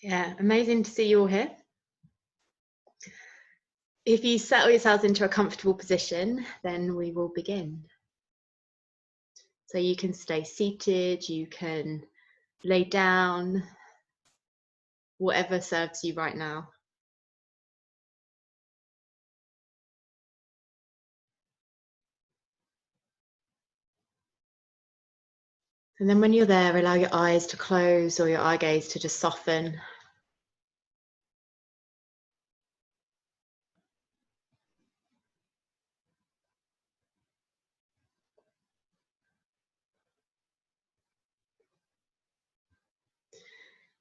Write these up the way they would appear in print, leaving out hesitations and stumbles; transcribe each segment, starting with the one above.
Yeah, amazing to see you all here. If you settle yourselves into a comfortable position, then we will begin. So you can stay seated, you can lay down, whatever serves you right now. And then when you're there, allow your eyes to close or your eye gaze to just soften.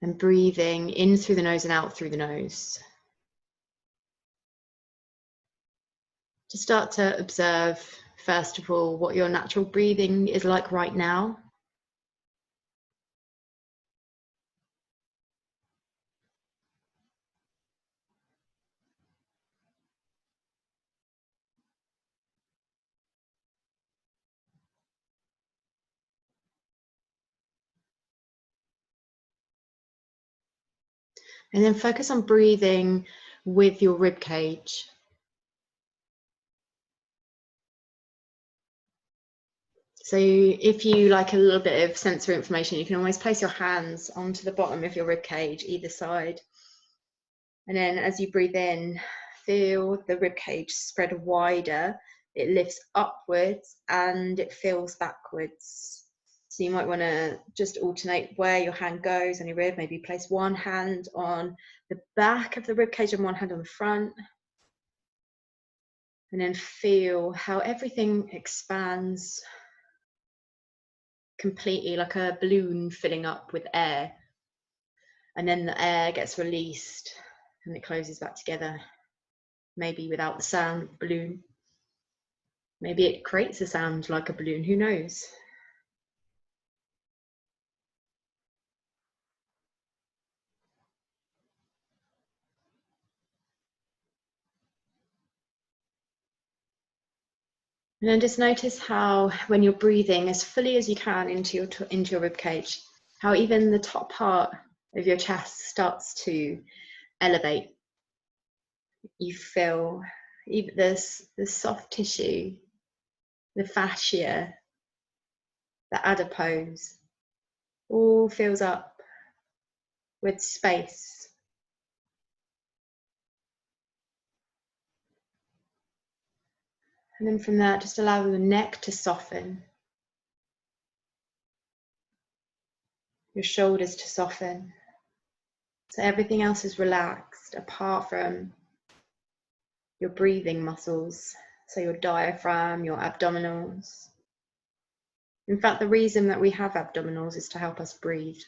And breathing in through the nose and out through the nose. To start to observe, first of all, what your natural breathing is like right now. And then focus on breathing with your rib cage. So if you like a little bit of sensory information, you can always place your hands onto the bottom of your rib cage, either side. And then as you breathe in, feel the rib cage spread wider. It lifts upwards and it fills backwards. So you might want to just alternate where your hand goes on your rib. Maybe place one hand on the back of the rib cage and one hand on the front. And then feel how everything expands completely, like a balloon filling up with air. And then the air gets released and it closes back together, maybe without the sound of the balloon. Maybe it creates a sound like a balloon, who knows? And then just notice how, when you're breathing as fully as you can into your rib cage, how even the top part of your chest starts to elevate. You feel even the soft tissue, the fascia, the adipose, all fills up with space. And then from that, just allow the neck to soften, your shoulders to soften. So everything else is relaxed apart from your breathing muscles. So your diaphragm, your abdominals. In fact, the reason that we have abdominals is to help us breathe.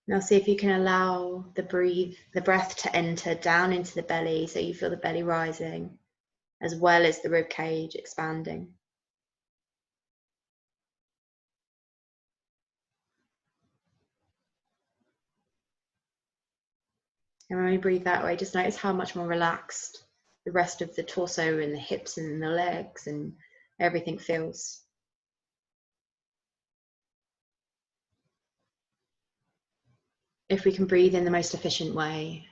Now see if you can allow the breath to enter down into the belly, so you feel the belly rising, as well as the rib cage expanding. And when we breathe that way, just notice how much more relaxed the rest of the torso and the hips and the legs and everything feels. If we can breathe in the most efficient way,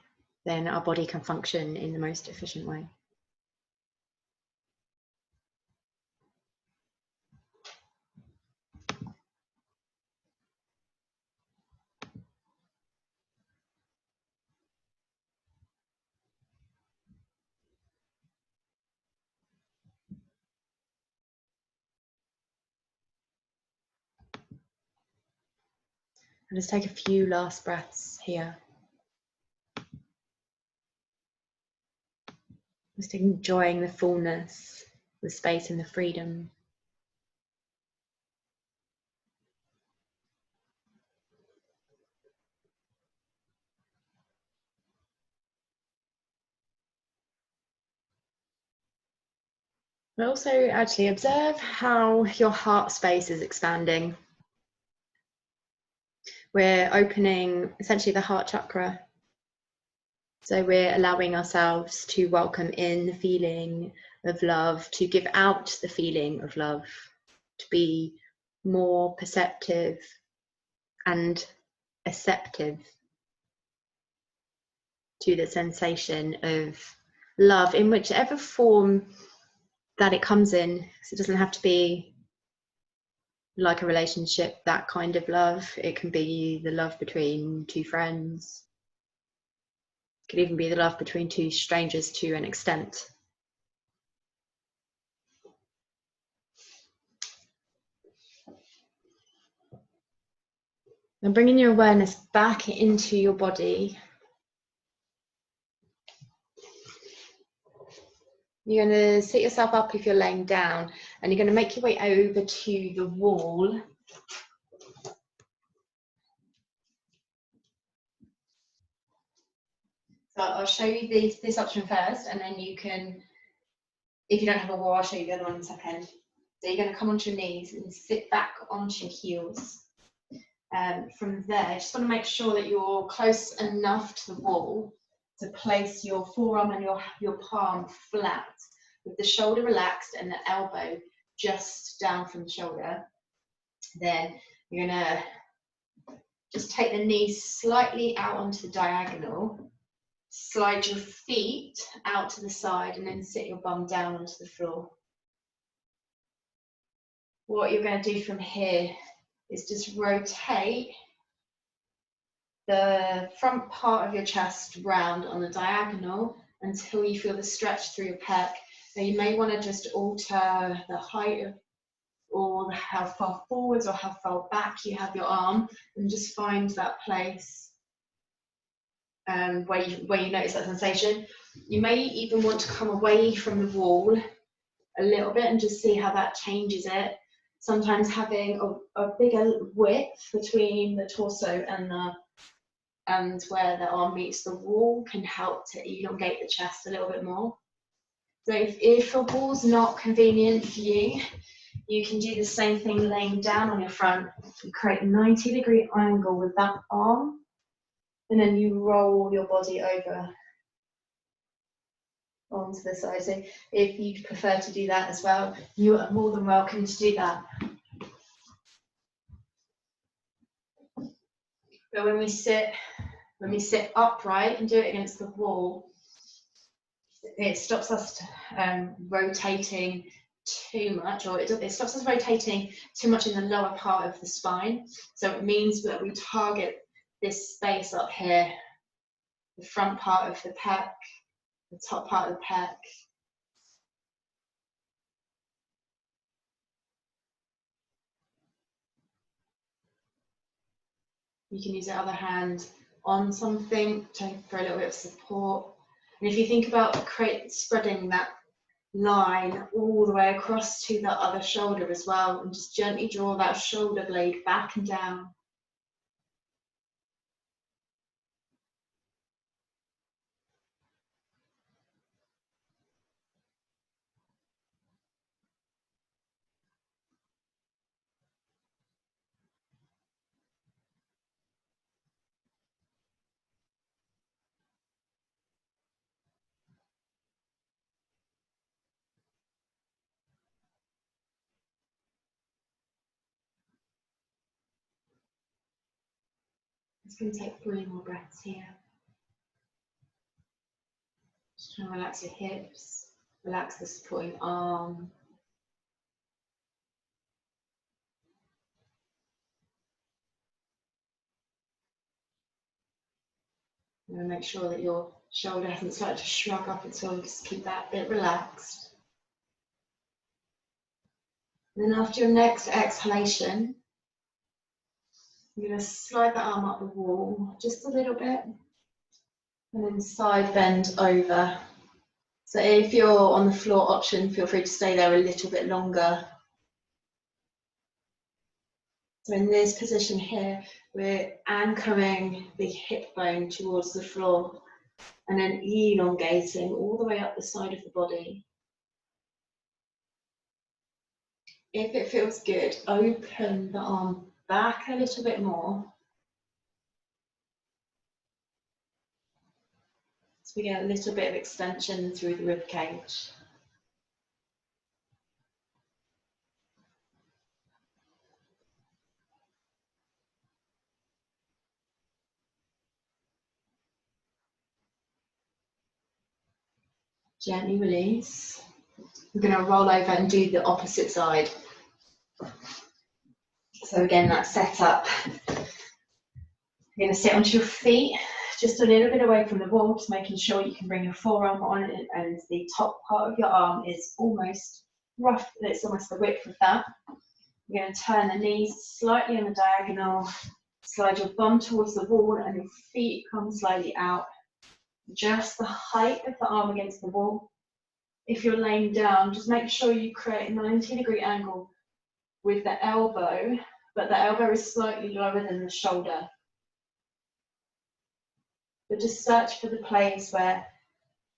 then our body can function in the most efficient way. And just take a few last breaths here. Just enjoying the fullness, the space and the freedom. But also actually observe how your heart space is expanding. we're opening essentially the heart chakra. So we're allowing ourselves to welcome in the feeling of love, to give out the feeling of love, to be more perceptive and acceptive to the sensation of love in whichever form that it comes in. So it doesn't have to be like a relationship, that kind of love. It can be the love between two friends. It could even be the love between two strangers to an extent. And bringing your awareness back into your body. You're going to sit yourself up if you're laying down, and you're going to make your way over to the wall. So I'll show you this option first, and then you can, if you don't have a wall, I'll show you the other one in a second. So you're going to come onto your knees and sit back onto your heels. From there, just want to make sure that you're close enough to the wall to place your forearm and your palm flat, with the shoulder relaxed and the elbow just down from the shoulder. Then you're going to just take the knees slightly out onto the diagonal, slide your feet out to the side, and then sit your bum down onto the floor. What you're going to do from here is just rotate the front part of your chest round on the diagonal until you feel the stretch through your pec. Now you may want to just alter the height of, or how far forwards or how far back you have your arm, and just find that place where you notice that sensation. You may even want to come away from the wall a little bit and just see how that changes it. Sometimes having a bigger width between the torso and where the arm meets the wall can help to elongate the chest a little bit more. So if a wall's not convenient for you, you can do the same thing laying down on your front. You create a 90-degree angle with that arm, and then you roll your body over onto the side. So if you prefer to do that as well, you are more than welcome to do that. But when we sit upright and do it against the wall, it stops us rotating too much, or it stops us rotating too much in the lower part of the spine. So it means that we target this space up here, the front part of the pec, the top part of the pec. You can use the other hand on something for a little bit of support. And if you think about spreading that line all the way across to the other shoulder as well, and just gently draw that shoulder blade back and down. Just going to take 3 more breaths here. Just trying to relax your hips, relax the supporting arm. And make sure that your shoulder hasn't started to shrug up at all. Just keep that bit relaxed. And then after your next exhalation, you're going to slide that arm up the wall just a little bit, and then side bend over. So if you're on the floor option, feel free to stay there a little bit longer. So in this position here, we're anchoring the hip bone towards the floor and then elongating all the way up the side of the body. If it feels good, open the arm back a little bit more So we get a little bit of extension through the rib cage. Gently release. We're going to roll over and do the opposite side. So again, that setup. You're going to sit onto your feet, just a little bit away from the wall, just making sure you can bring your forearm on it, and the top part of your arm is almost rough, it's almost the width of that. You're going to turn the knees slightly on the diagonal, slide your bum towards the wall, and your feet come slightly out. Just the height of the arm against the wall. If you're laying down, just make sure you create a 90-degree angle with the elbow, but the elbow is slightly lower than the shoulder. But just search for the place where it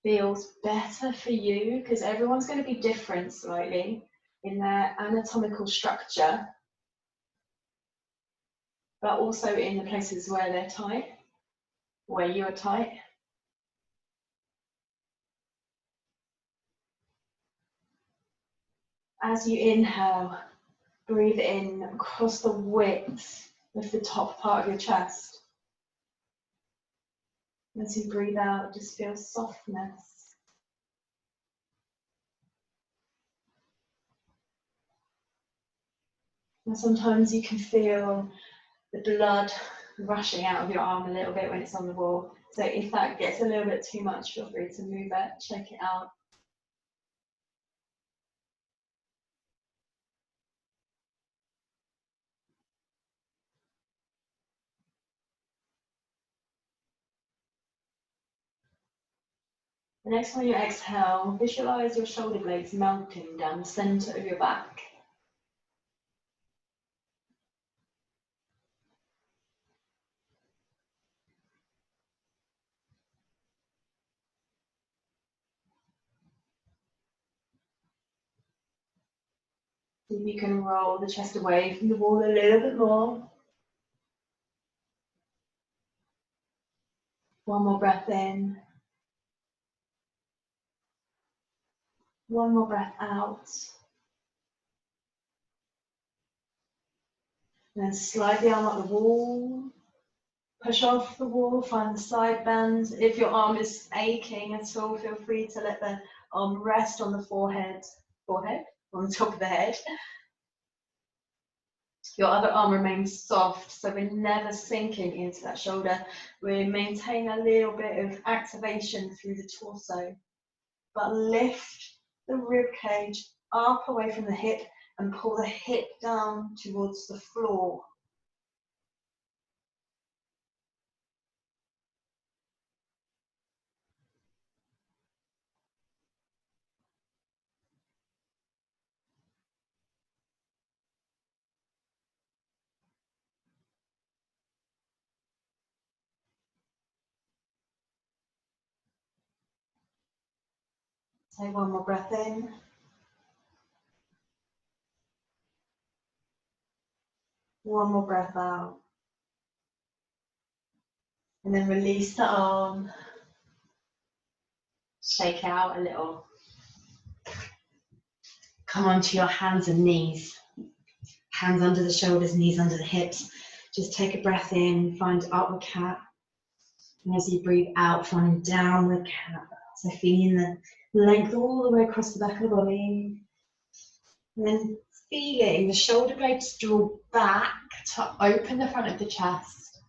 feels better for you, because everyone's going to be different slightly in their anatomical structure, but also in the places where they're tight, where you're tight. As you inhale, breathe in across the width of the top part of your chest. As you breathe out, just feel softness. And sometimes you can feel the blood rushing out of your arm a little bit when it's on the wall. So if that gets a little bit too much, feel free to move it, check it out. The next time you exhale, visualize your shoulder blades melting down the center of your back. See if you can roll the chest away from the wall a little bit more. One more breath in. One more breath out. And then slide the arm up the wall. Push off the wall, find the side bend. If your arm is aching at all, feel free to let the arm rest on the forehead, on the top of the head. Your other arm remains soft, so we're never sinking into that shoulder. We maintain a little bit of activation through the torso, but lift the rib cage up away from the hip and pull the hip down towards the floor. Take one more breath in. One more breath out. And then release the arm. Shake out a little. Come onto your hands and knees. Hands under the shoulders, knees under the hips. Just take a breath in, find upward cat. And as you breathe out, find downward cat. So feeling the length all the way across the back of the body. And then feeling the shoulder blades draw back to open the front of the chest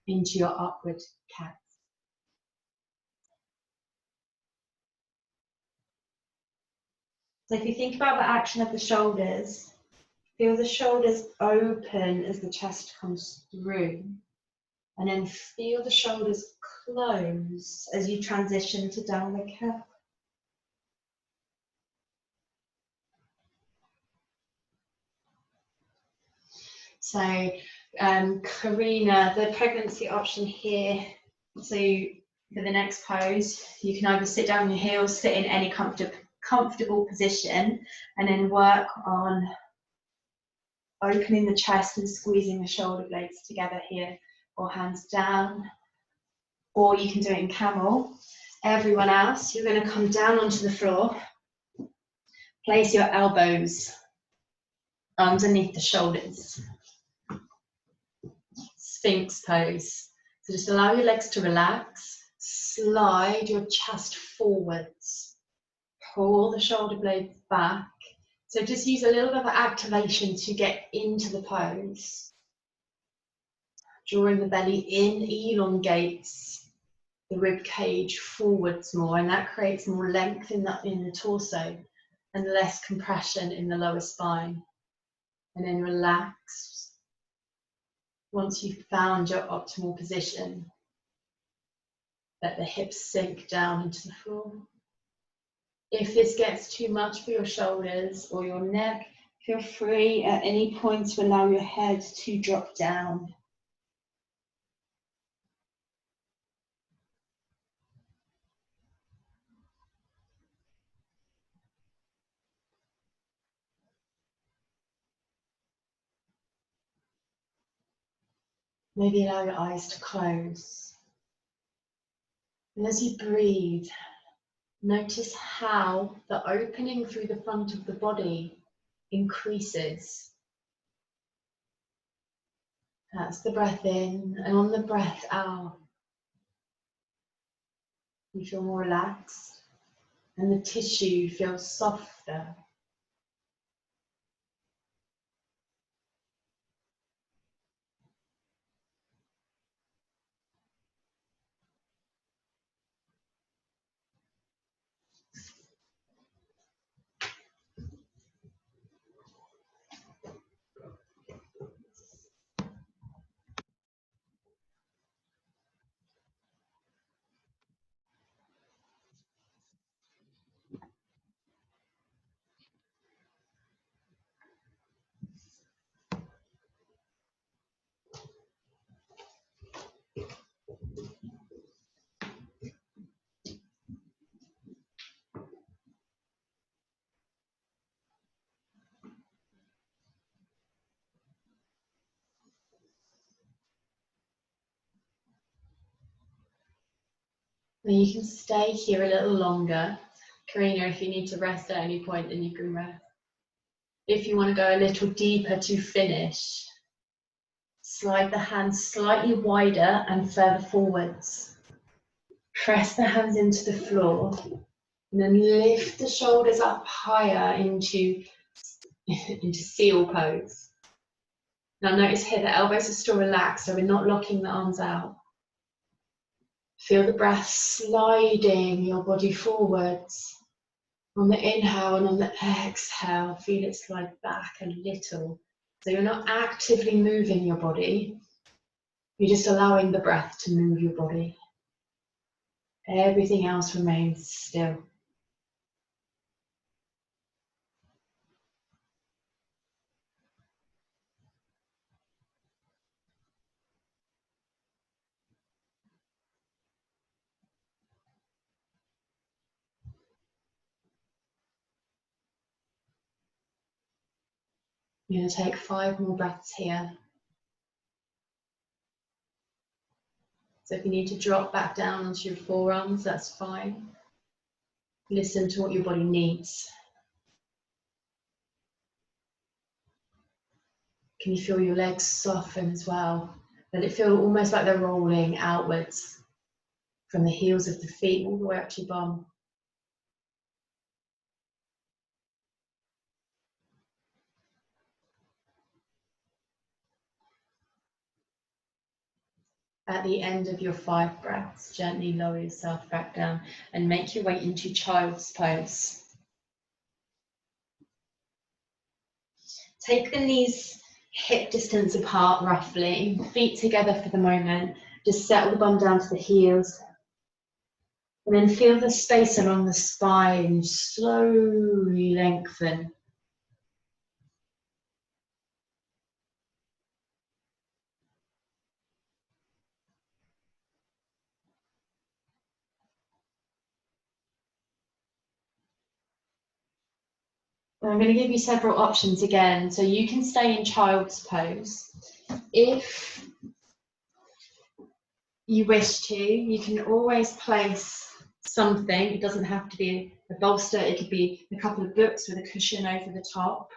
into your upward cat. So if you think about the action of the shoulders, feel the shoulders open as the chest comes through. And then feel the shoulders close as you transition to downward cat. So Karina, the pregnancy option here, so for the next pose, you can either sit down on your heels, sit in any comfortable position, and then work on opening the chest and squeezing the shoulder blades together here, or hands down, or you can do it in camel. Everyone else, you're going to come down onto the floor. Place your elbows underneath the shoulders. Sphinx pose. So just allow your legs to relax. Slide your chest forwards. Pull the shoulder blades back. So just use a little bit of activation to get into the pose. Drawing the belly in elongates the rib cage forwards more, and that creates more length in the torso and less compression in the lower spine. And then relax once you've found your optimal position. Let the hips sink down into the floor. If this gets too much for your shoulders or your neck, feel free at any point to allow your head to drop down. Maybe allow your eyes to close. And as you breathe, notice how the opening through the front of the body increases. That's the breath in, and on the breath out, you feel more relaxed and the tissue feels softer. Now you can stay here a little longer. Karina, if you need to rest at any point, then you can rest. If you want to go a little deeper to finish, slide the hands slightly wider and further forwards. Press the hands into the floor, and then lift the shoulders up higher into seal pose. Now notice here the elbows are still relaxed, so we're not locking the arms out. Feel the breath sliding your body forwards. On the inhale and on the exhale, feel it slide back a little. So you're not actively moving your body, you're just allowing the breath to move your body. Everything else remains still. You're going to take 5 more breaths here. So if you need to drop back down onto your forearms, that's fine. Listen to what your body needs. Can you feel your legs soften as well? Let it feel almost like they're rolling outwards from the heels of the feet all the way up to your bum. At the end of your 5 breaths, gently lower yourself back down and make your way into child's pose. Take the knees hip distance apart roughly, feet together for the moment. Just settle the bum down to the heels. And then feel the space along the spine slowly lengthen. I'm going to give you several options again, so you can stay in child's pose. If you wish to, you can always place something. It doesn't have to be a bolster. It could be a couple of books with a cushion over the top.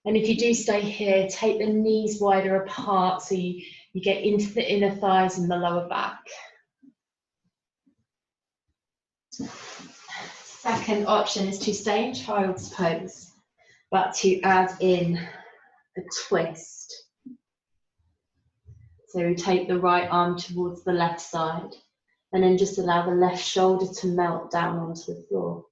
And if you do stay here, take the knees wider apart so you get into the inner thighs and the lower back. Second option is to stay in child's pose, but to add in a twist. So we take the right arm towards the left side and then just allow the left shoulder to melt down onto the floor.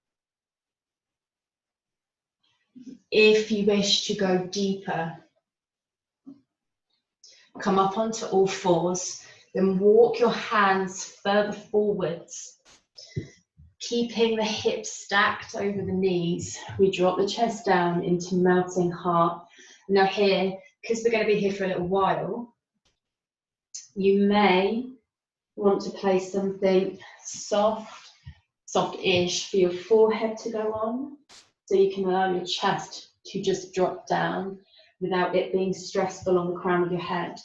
If you wish to go deeper, come up onto all fours, then walk your hands further forwards, keeping the hips stacked over the knees. We drop the chest down into melting heart. Now here, because we're going to be here for a little while, you may want to place something soft-ish for your forehead to go on, so you can allow your chest to just drop down without it being stressful on the crown of your head.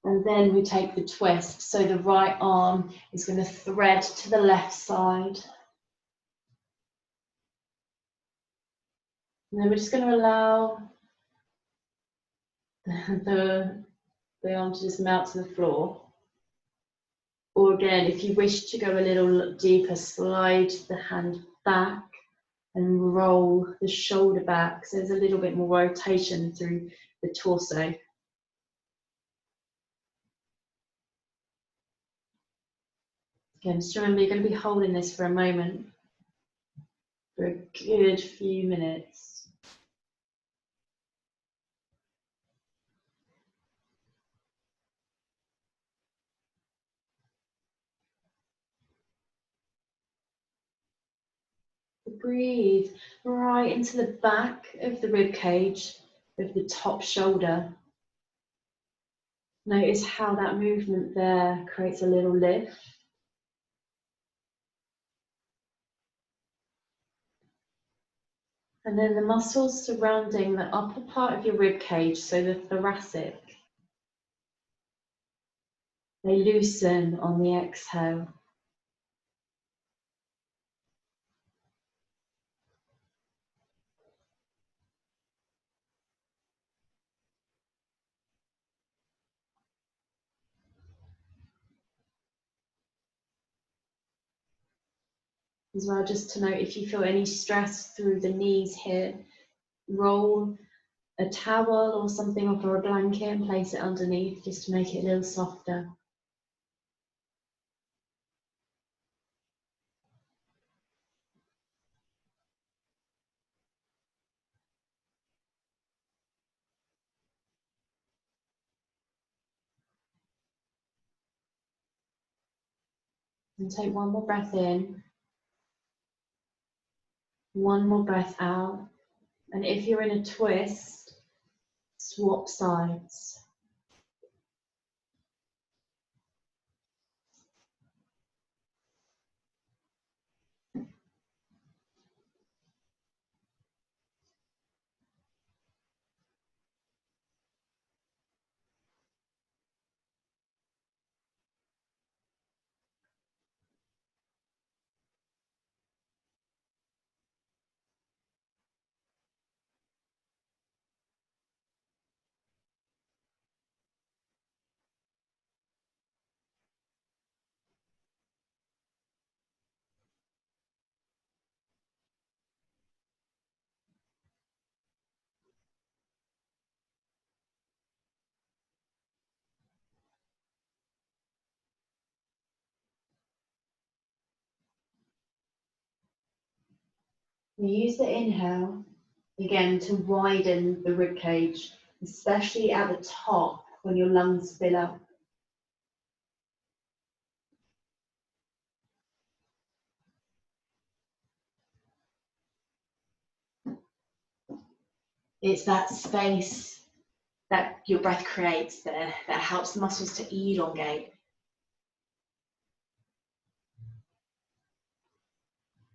And then we take the twist, so the right arm is going to thread to the left side. And then we're just going to allow the arm to just melt to the floor. Or again, if you wish to go a little deeper, slide the hand back and roll the shoulder back, so there's a little bit more rotation through the torso. Again, just remember you're going to be holding this for a moment, for a good few minutes. Breathe right into the back of the rib cage, of the top shoulder. Notice how that movement there creates a little lift. And then the muscles surrounding the upper part of your rib cage, so the thoracic, they loosen on the exhale. As well, just to note, if you feel any stress through the knees here, roll a towel or something off or a blanket and place it underneath just to make it a little softer. And take one more breath in, one more breath out. And if you're in a twist, swap sides. We use the inhale again to widen the rib cage, especially at the top when your lungs fill up. It's that space that your breath creates there that helps the muscles to elongate.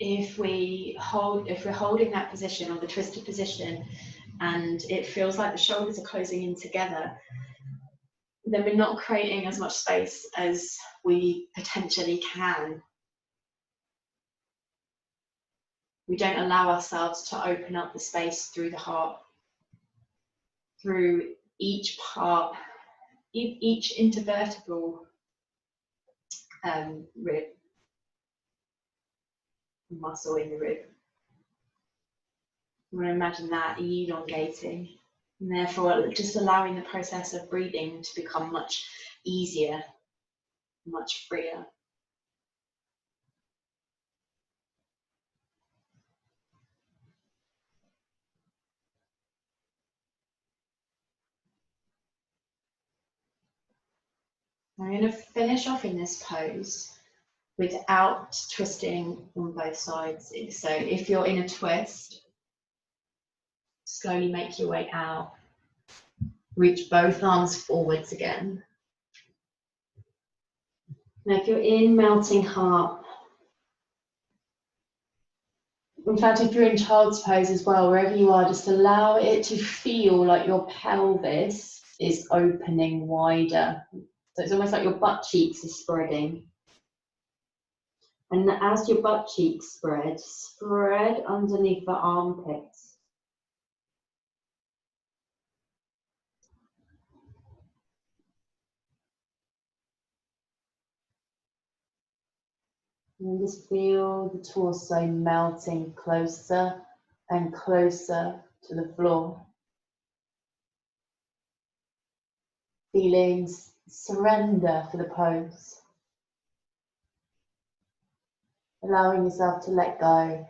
If we're holding that position or the twisted position and it feels like the shoulders are closing in together, then we're not creating as much space as we potentially can. We don't allow ourselves to open up the space through the heart, through each part, each intervertebral rib, muscle in the rib. You want to imagine that elongating, and therefore just allowing the process of breathing to become much easier, much freer. I'm going to finish off in this pose without twisting on both sides. So if you're in a twist, slowly make your way out. Reach both arms forwards again. Now if you're in melting heart, in fact if you're in child's pose as well, wherever you are, just allow it to feel like your pelvis is opening wider. So it's almost like your butt cheeks are spreading. And as your butt cheeks spread, spread underneath the armpits. And just feel the torso melting closer and closer to the floor. Feeling surrender for the pose. Allowing yourself to let go.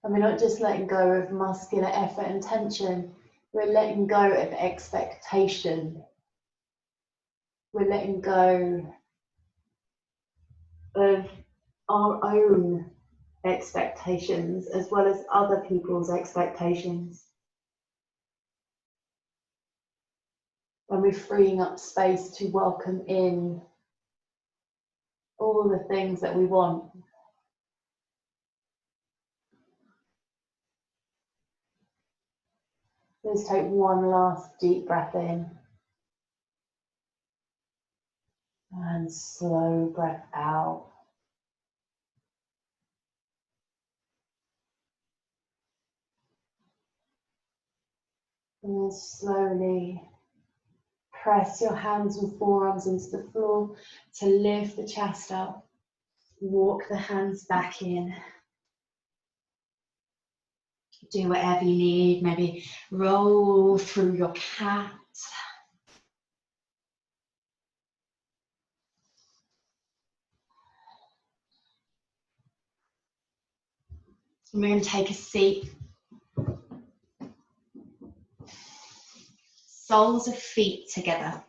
And we're not just letting go of muscular effort and tension, we're letting go of expectation. We're letting go of our own expectations as well as other people's expectations. And we're freeing up space to welcome in all the things that we want. Let's take one last deep breath in. And slow breath out. And then slowly press your hands and forearms into the floor to lift the chest up. Walk the hands back in. Do whatever you need, maybe roll through your cat. And we're going to take a seat. Soles of feet together.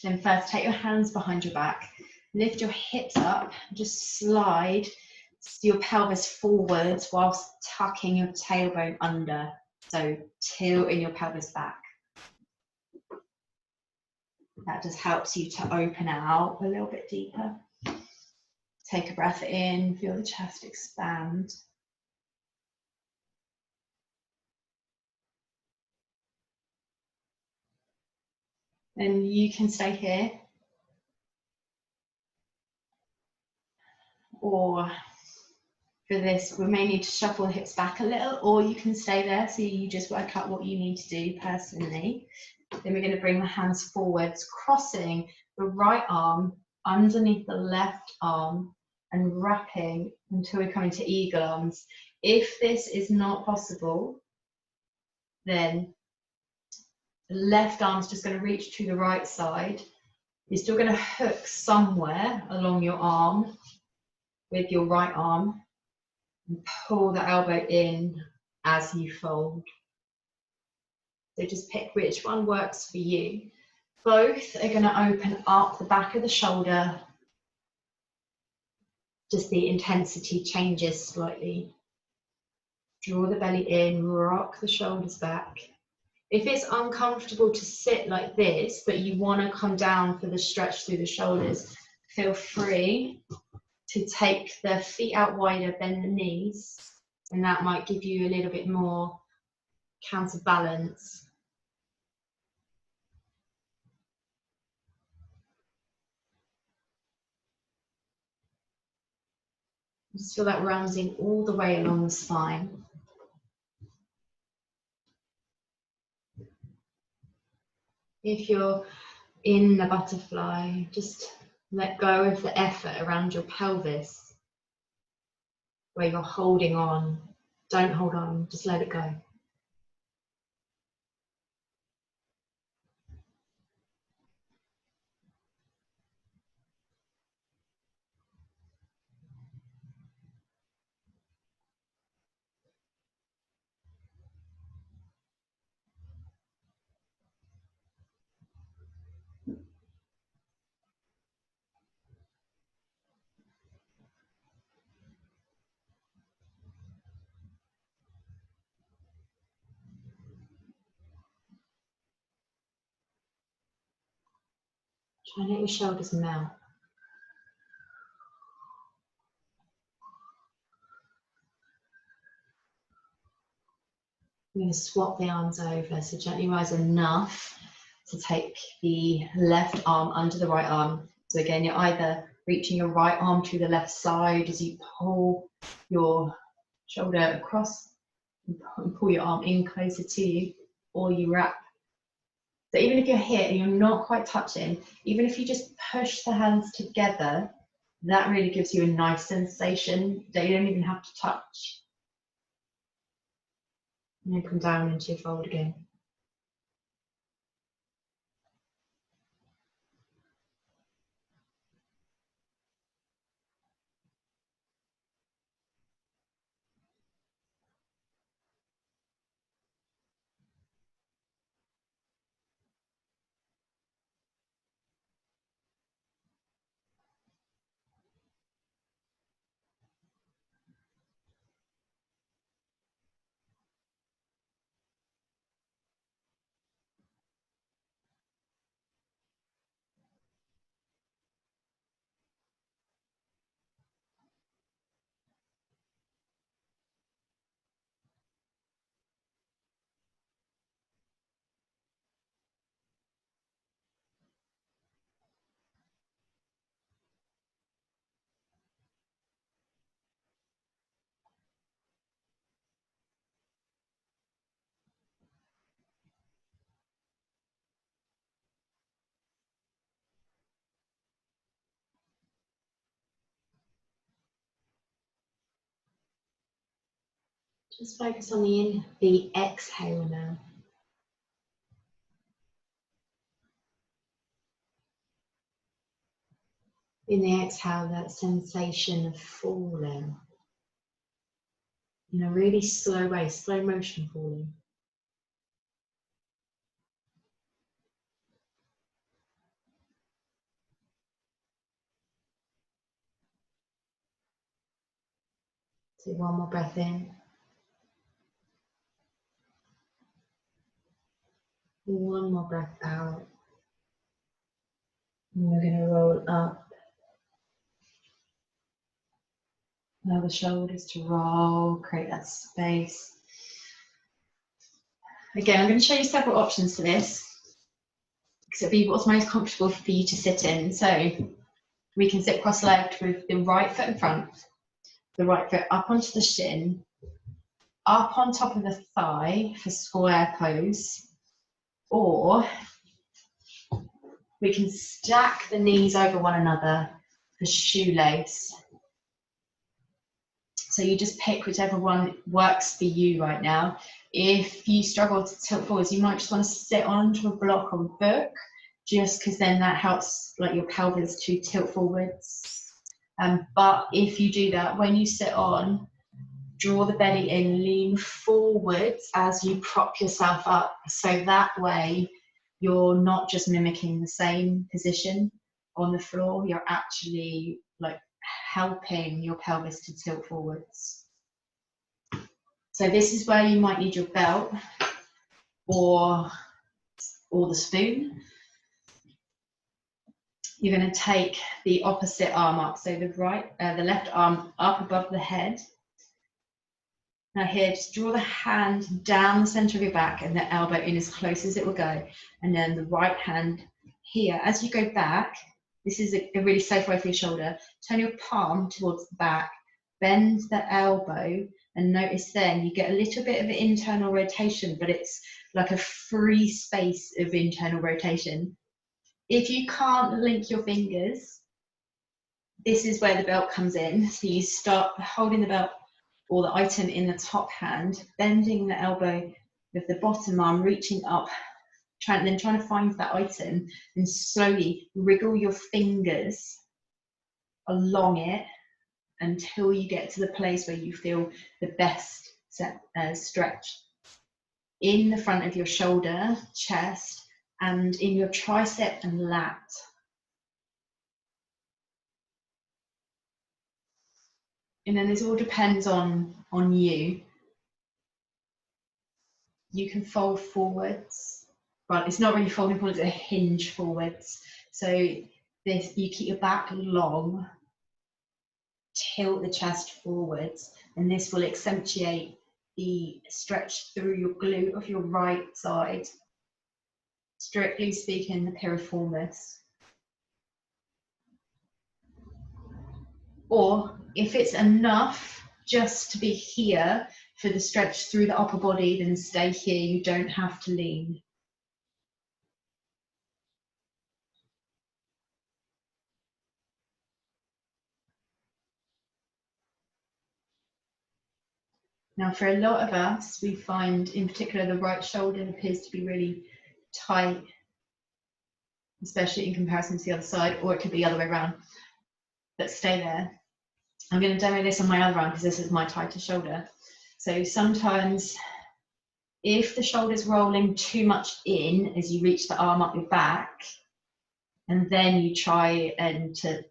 Then first take your hands behind your back. Lift your hips up, just slide your pelvis forwards whilst tucking your tailbone under. So tilting your pelvis back. That just helps you to open out a little bit deeper. Take a breath in, feel the chest expand. And you can stay here. Or for this, we may need to shuffle the hips back a little, or you can stay there so you just work out what you need to do personally. Then we're going to bring the hands forwards, crossing the right arm underneath the left arm and wrapping until we come into eagle arms. If this is not possible, then the left arm's just going to reach to the right side. You're still going to hook somewhere along your arm with your right arm and pull the elbow in as you fold. So just pick which one works for you. Both are going to open up the back of the shoulder. Just the intensity changes slightly. Draw the belly in, rock the shoulders back. If it's uncomfortable to sit like this, but you want to come down for the stretch through the shoulders, feel free to take the feet out wider, bend the knees, And that might give you a little bit more counterbalance. Just feel that rounding all the way along the spine. If you're in the butterfly, just let go of the effort around your pelvis, where you're holding on. Don't hold on, just let it go. Try and let your shoulders melt. I'm going to swap the arms over, so gently rise enough to take the left arm under the right arm. So again, you're either reaching your right arm to the left side as you pull your shoulder across and pull your arm in closer to you, or you wrap. So even if you're here and you're not quite touching, even if you just push the hands together, that really gives you a nice sensation that you don't even have to touch. And then come down into your fold again. Just focus on the exhale now. In the exhale, that sensation of falling in a really slow way, slow motion falling. Take one more breath in. One more breath out. And we're going to roll up. Allow the shoulders to roll, create that space. Again, I'm going to show you several options for this, because it'll be what's most comfortable for you to sit in. So we can sit cross-legged with the right foot in front, the right foot up onto the shin, up on top of the thigh for square pose, or we can stack the knees over one another for shoelace. So you just pick whichever one works for you right now. If you struggle to tilt forwards, you might just want to sit onto a block or a book, just because then that helps like your pelvis to tilt forwards. But if you do that, when you sit on, draw the belly in, lean forwards as you prop yourself up. So that way you're not just mimicking the same position on the floor, you're actually like helping your pelvis to tilt forwards. So this is where you might need your belt or the spoon. You're going to take the opposite arm up, so the left arm up above the head, Now here, just draw the hand down the center of your back and the elbow in as close as it will go. And then the right hand here. As you go back, this is a really safe way for your shoulder. Turn your palm towards the back, bend the elbow, and notice then you get a little bit of internal rotation, but it's like a free space of internal rotation. If you can't link your fingers, this is where the belt comes in. So you start holding the belt or the item in the top hand, bending the elbow with the bottom arm, reaching up, trying to find that item, and slowly wriggle your fingers along it until you get to the place where you feel the best stretch in the front of your shoulder, chest, and in your tricep and lat. And then this all depends on you. You can fold forwards. Well, it's not really folding forwards, it's a hinge forwards. So this, you keep your back long, tilt the chest forwards, and this will accentuate the stretch through your glute of your right side. Strictly speaking, the piriformis. Or if it's enough just to be here for the stretch through the upper body, then stay here, you don't have to lean. Now, for a lot of us, we find in particular the right shoulder appears to be really tight, especially in comparison to the other side, or it could be the other way around. But stay there. I'm going to demo this on my other arm because this is my tightest shoulder. So sometimes if the shoulder's rolling too much in as you reach the arm up your back, and then you try and to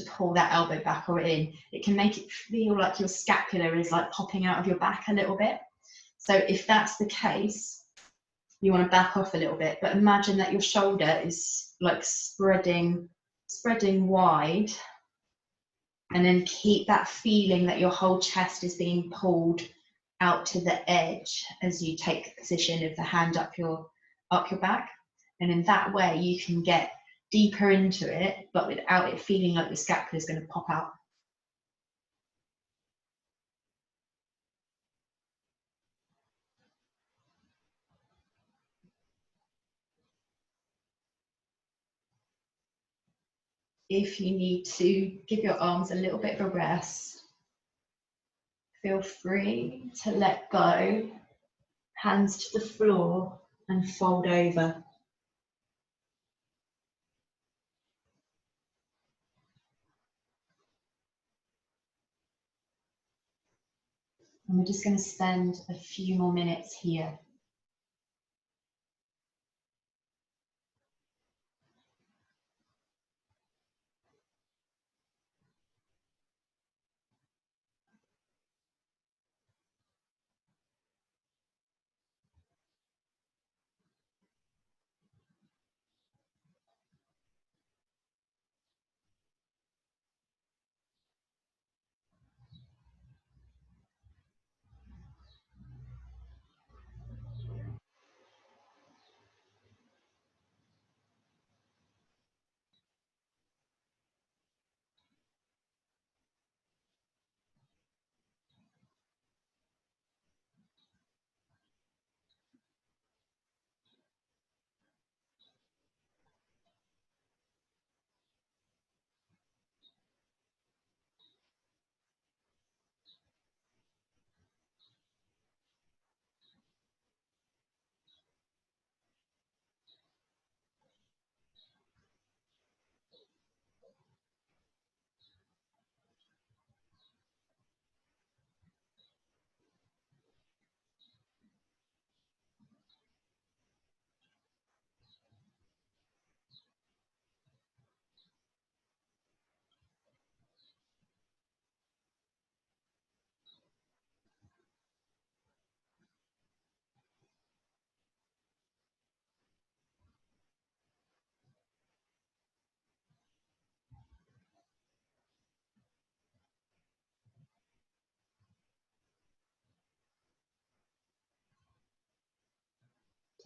pull that elbow back or in, it can make it feel like your scapula is like popping out of your back a little bit. So if that's the case, you want to back off a little bit, but imagine that your shoulder is like spreading wide, and then keep that feeling that your whole chest is being pulled out to the edge as you take the position of the hand up your back. And in that way you can get deeper into it, but without it feeling like the scapula is going to pop out. If you need to give your arms a little bit of a rest, feel free to let go, hands to the floor, and fold over. And we're just going to spend a few more minutes here.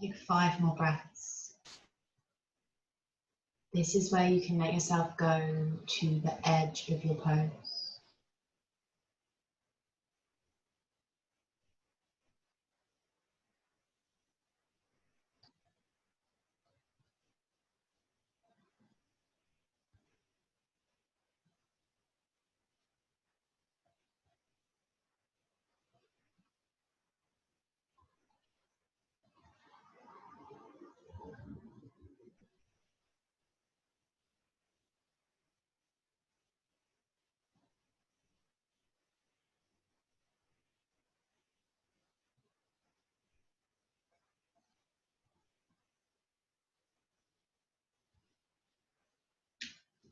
Take 5 more breaths. This is where you can let yourself go to the edge of your pose.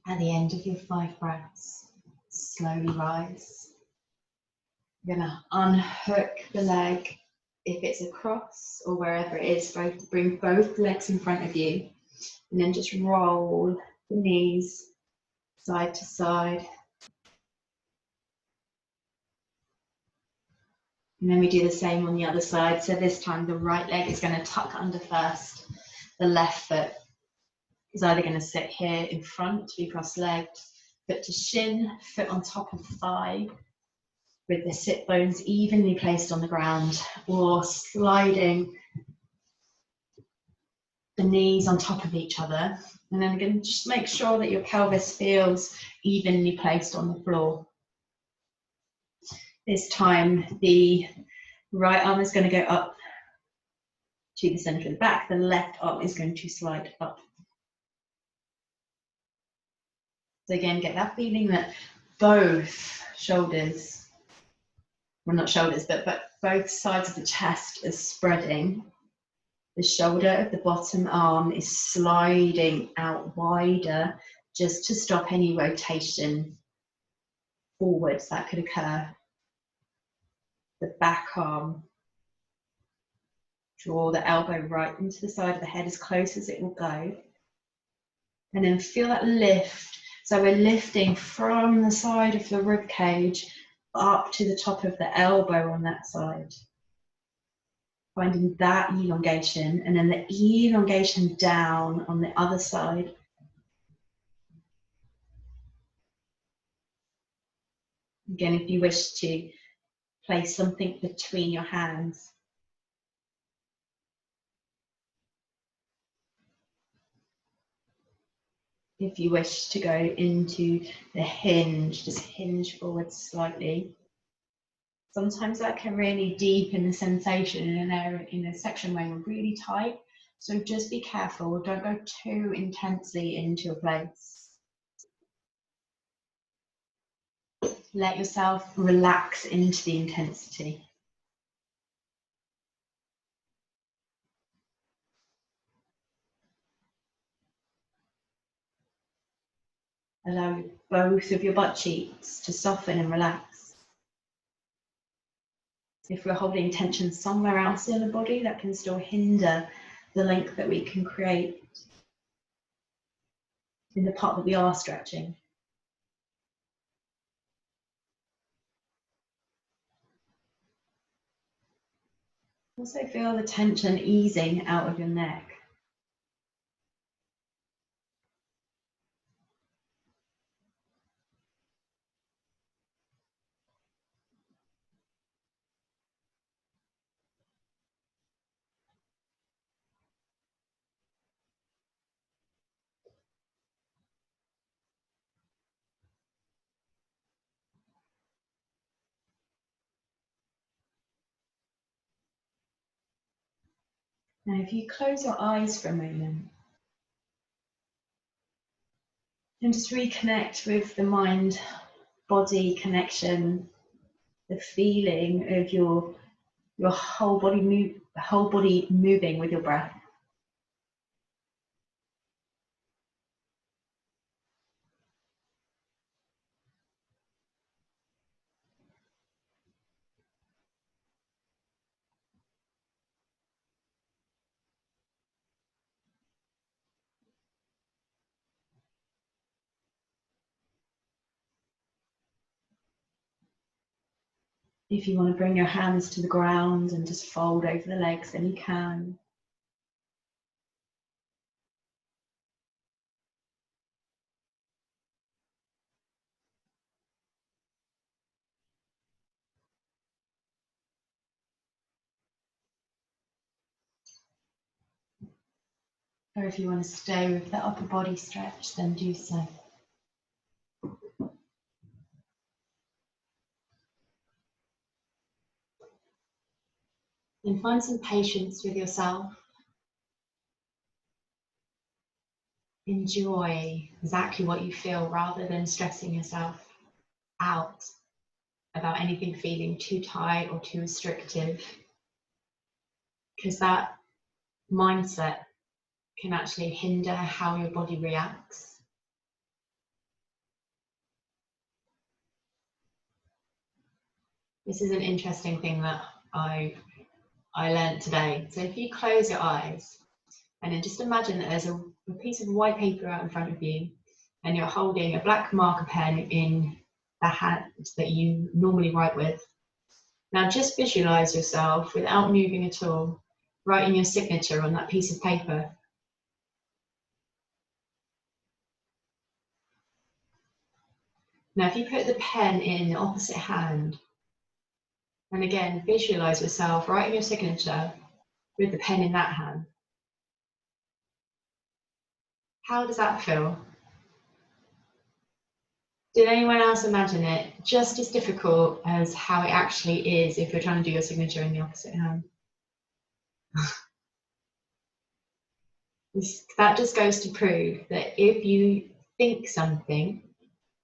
At the end of your 5 breaths, slowly rise. You're going to unhook the leg. If it's across or wherever it is, bring both legs in front of you, and then just roll the knees side to side. And then we do the same on the other side. So this time the right leg is going to tuck under first. The left foot is either going to sit here in front to be cross-legged, foot to shin, foot on top of thigh, with the sit bones evenly placed on the ground, or sliding the knees on top of each other. And then again, just make sure that your pelvis feels evenly placed on the floor. This time, the right arm is going to go up to the center of the back. The left arm is going to slide up. So again, get that feeling that both shoulders, well, not shoulders, but both sides of the chest is spreading. The shoulder of the bottom arm is sliding out wider just to stop any rotation forwards that could occur. The back arm, draw the elbow right into the side of the head as close as it will go. And then feel that lift. So we're lifting from the side of the rib cage up to the top of the elbow on that side. Finding that elongation, and then the elongation down on the other side. Again, if you wish to place something between your hands. If you wish to go into the hinge, just hinge forward slightly. Sometimes that can really deepen the sensation in an area, in a section where you're really tight. So just be careful, don't go too intensely into a place. Let yourself relax into the intensity. Allow both of your butt cheeks to soften and relax. If we're holding tension somewhere else in the body, that can still hinder the length that we can create in the part that we are stretching. Also feel the tension easing out of your neck. Now, if you close your eyes for a moment and just reconnect with the mind-body connection, the feeling of your whole body moving with your breath. If you want to bring your hands to the ground and just fold over the legs, then you can. Or if you want to stay with the upper body stretch, then do so. And find some patience with yourself. Enjoy exactly what you feel rather than stressing yourself out about anything feeling too tight or too restrictive, because that mindset can actually hinder how your body reacts. This is an interesting thing that I learned today. So if you close your eyes and then just imagine that there's a piece of white paper out in front of you and you're holding a black marker pen in the hand that you normally write with. Now just visualize yourself without moving at all, writing your signature on that piece of paper. Now if you put the pen in the opposite hand, and again visualize yourself writing your signature with the pen in that hand. How does that feel? Did anyone else imagine it just as difficult as how it actually is if you're trying to do your signature in the opposite hand? That just goes to prove that if you think something,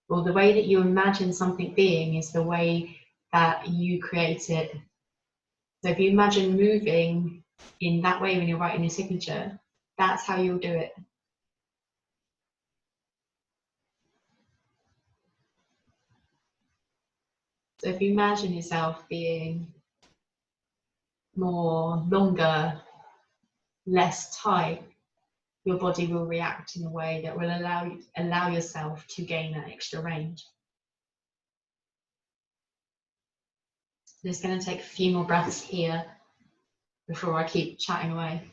or the way that you imagine something being is the way that you create it. So if you imagine moving in that way when you're writing your signature, that's how you'll do it. So if you imagine yourself being more longer, less tight, your body will react in a way that will allow yourself to gain that extra range. Just going to take a few more breaths here before I keep chatting away.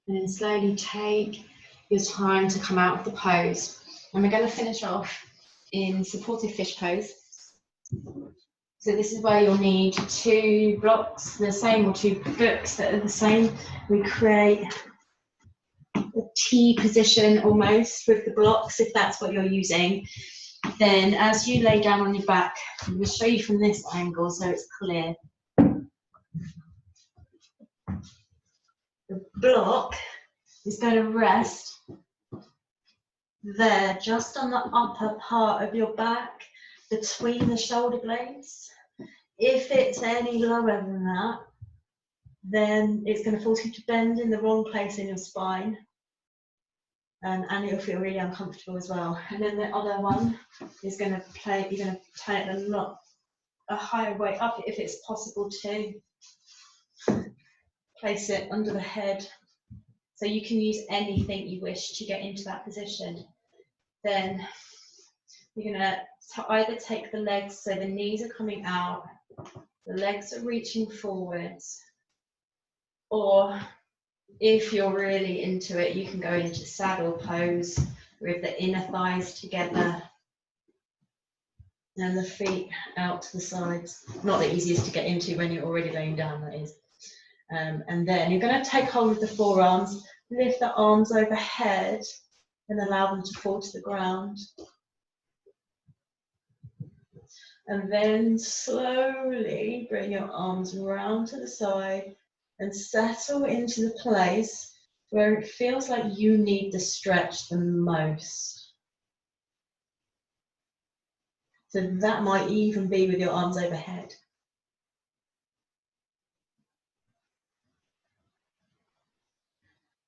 And then slowly take your time to come out of the pose. And we're going to finish off in supportive fish pose. So this is where you'll need 2 blocks, the same, or 2 books that are the same. We create a T position almost with the blocks, if that's what you're using. Then as you lay down on your back, I'm going to show you from this angle so it's clear. The block is going to rest there, just on the upper part of your back, between the shoulder blades. If it's any lower than that, then it's going to force you to bend in the wrong place in your spine, and it'll feel really uncomfortable as well. And then the other one is going to you're going to turn it a higher weight up if it's possible to. Place it under the head. So you can use anything you wish to get into that position. Then you're going to either take the legs, so the knees are coming out, the legs are reaching forwards, or if you're really into it, you can go into saddle pose with the inner thighs together and the feet out to the sides. Not the easiest to get into when you're already laying down, that is. And then you're going to take hold of the forearms, lift the arms overhead and allow them to fall to the ground. And then slowly bring your arms round to the side and settle into the place where it feels like you need the stretch the most. So that might even be with your arms overhead.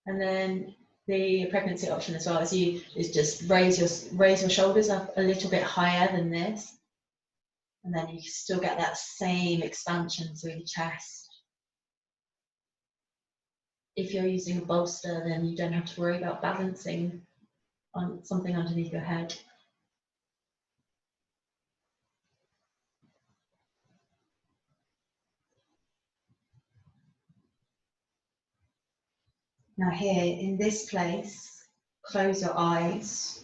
And then the pregnancy option as well is just raise your shoulders up a little bit higher than this. And then you still get that same expansion through the chest. If you're using a bolster, then you don't have to worry about balancing on something underneath your head. Now here, in this place, close your eyes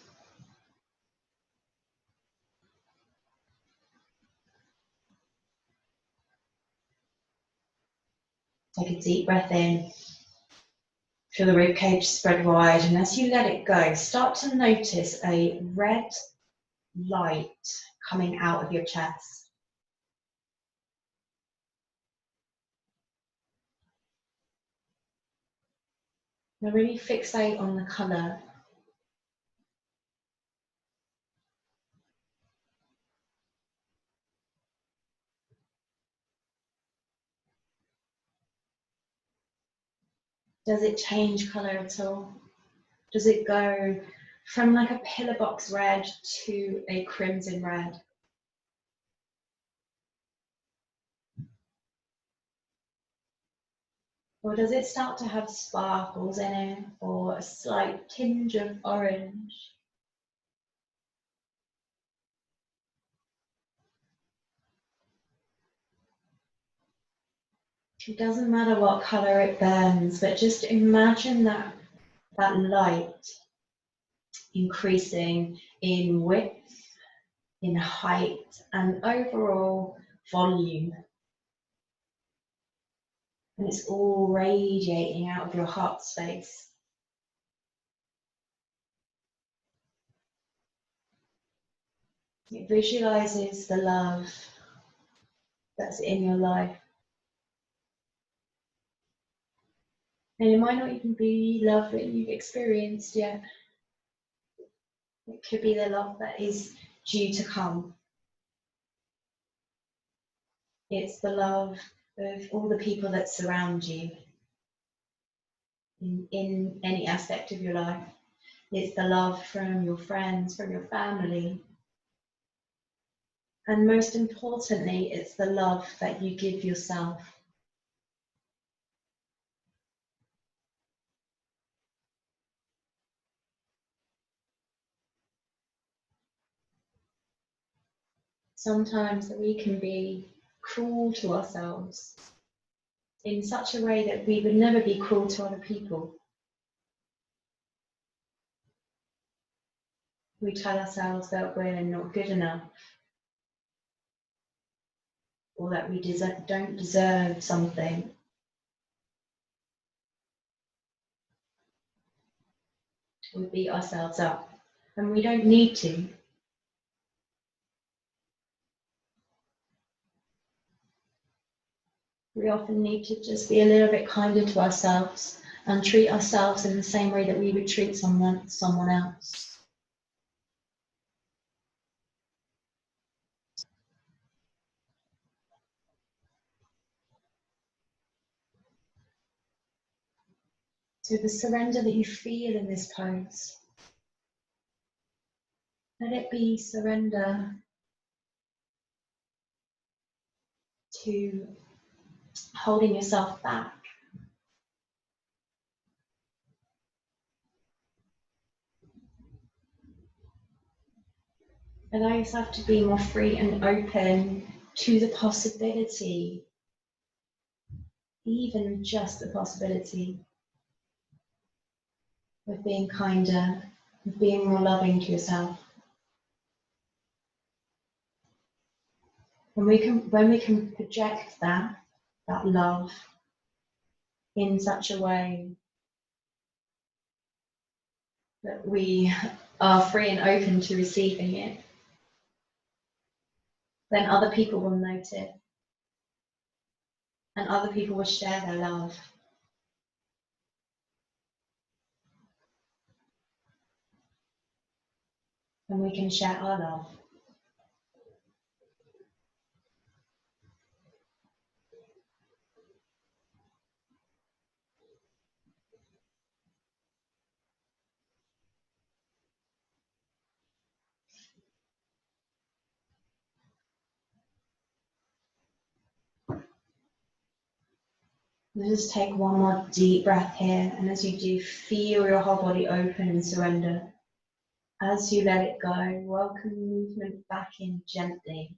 Take a deep breath in. Feel the rib cage spread wide, and as you let it go, start to notice a red light coming out of your chest. Now really fixate on the colour. Does it change colour at all? Does it go from like a pillar box red to a crimson red? Or does it start to have sparkles in it, or a slight tinge of orange? It doesn't matter what colour it burns, but just imagine that light increasing in width, in height, and overall volume. And it's all radiating out of your heart space. It visualizes the love that's in your life. And it might not even be love that you've experienced yet. It could be the love that is due to come. It's the love of all the people that surround you in any aspect of your life. It's the love from your friends, from your family. And most importantly, it's the love that you give yourself. Sometimes we can be cruel to ourselves in such a way that we would never be cruel to other people. We tell ourselves that we're not good enough, or that we don't deserve something. We beat ourselves up, and we don't need to. We often need to just be a little bit kinder to ourselves and treat ourselves in the same way that we would treat someone else. So the surrender that you feel in this pose, let it be surrender to holding yourself back. Allow yourself to be more free and open to the possibility, even just the possibility, of being kinder, of being more loving to yourself. When we can project that love in such a way that we are free and open to receiving it, then other people will note it, and other people will share their love. And we can share our love. Just take one more deep breath here, and as you do, feel your whole body open and surrender. As you let it go, welcome movement back in gently.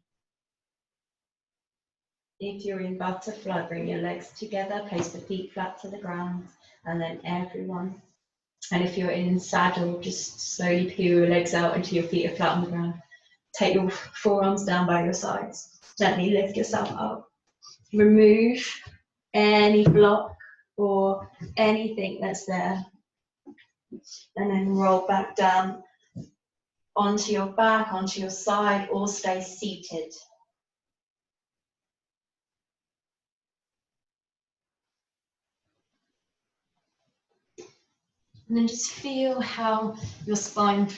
If you're in butterfly, bring your legs together, place the feet flat to the ground, and then everyone. And if you're in saddle, just slowly peel your legs out until your feet are flat on the ground. Take your forearms down by your sides. Gently lift yourself up. Remove any block or anything that's there. And then roll back down onto your back, onto your side, or stay seated. And then just feel how your spine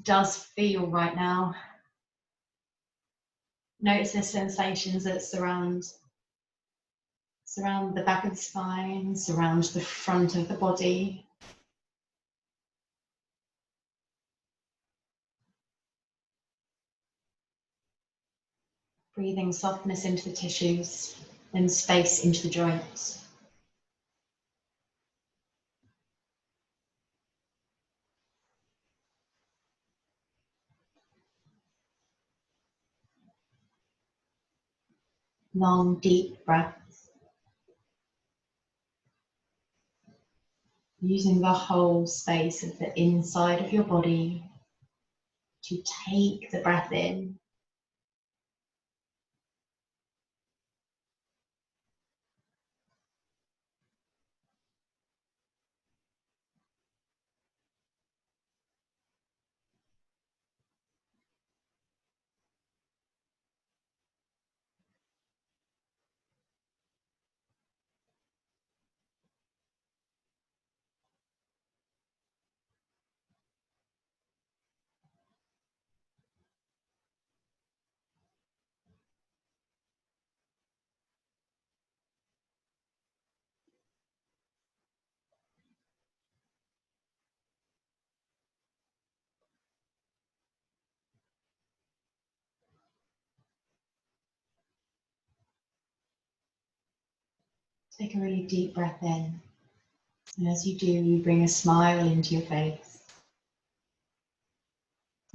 does feel right now. Notice the sensations that surround the back of the spine, surround the front of the body. Breathing softness into the tissues and space into the joints. Long, deep breaths. Using the whole space of the inside of your body to take the breath in. Take a really deep breath in. And as you do, you bring a smile into your face.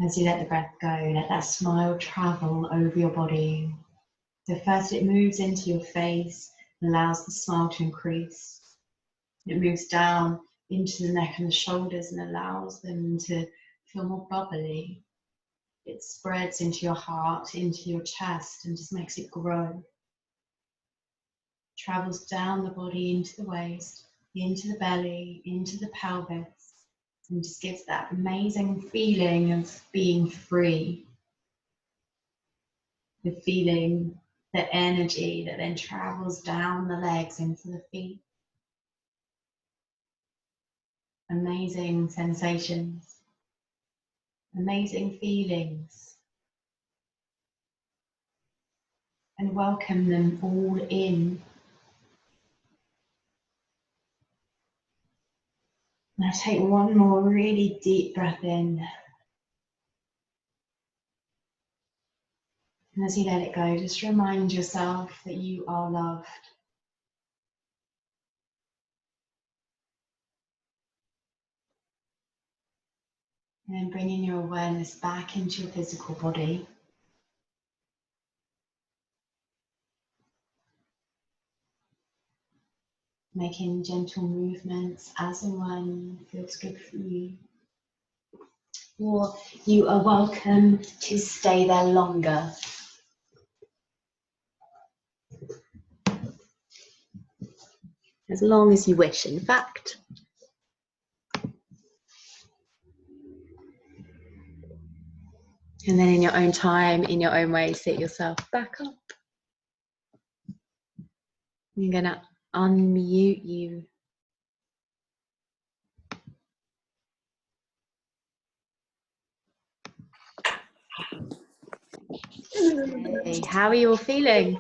As you let the breath go, let that smile travel over your body. So first it moves into your face, allows the smile to increase. It moves down into the neck and the shoulders and allows them to feel more bubbly. It spreads into your heart, into your chest, and just makes it grow. Travels down the body into the waist, into the belly, into the pelvis, and just gives that amazing feeling of being free. The feeling, the energy that then travels down the legs into the feet. Amazing sensations, amazing feelings. And welcome them all in. Now take one more really deep breath in. And as you let it go, just remind yourself that you are loved. And then bringing your awareness back into your physical body. Making gentle movements as and when feels good for you. Or you are welcome to stay there longer. As long as you wish, in fact. And then in your own time, in your own way, sit yourself back up. I'm going to unmute you. Hey, how are you all feeling?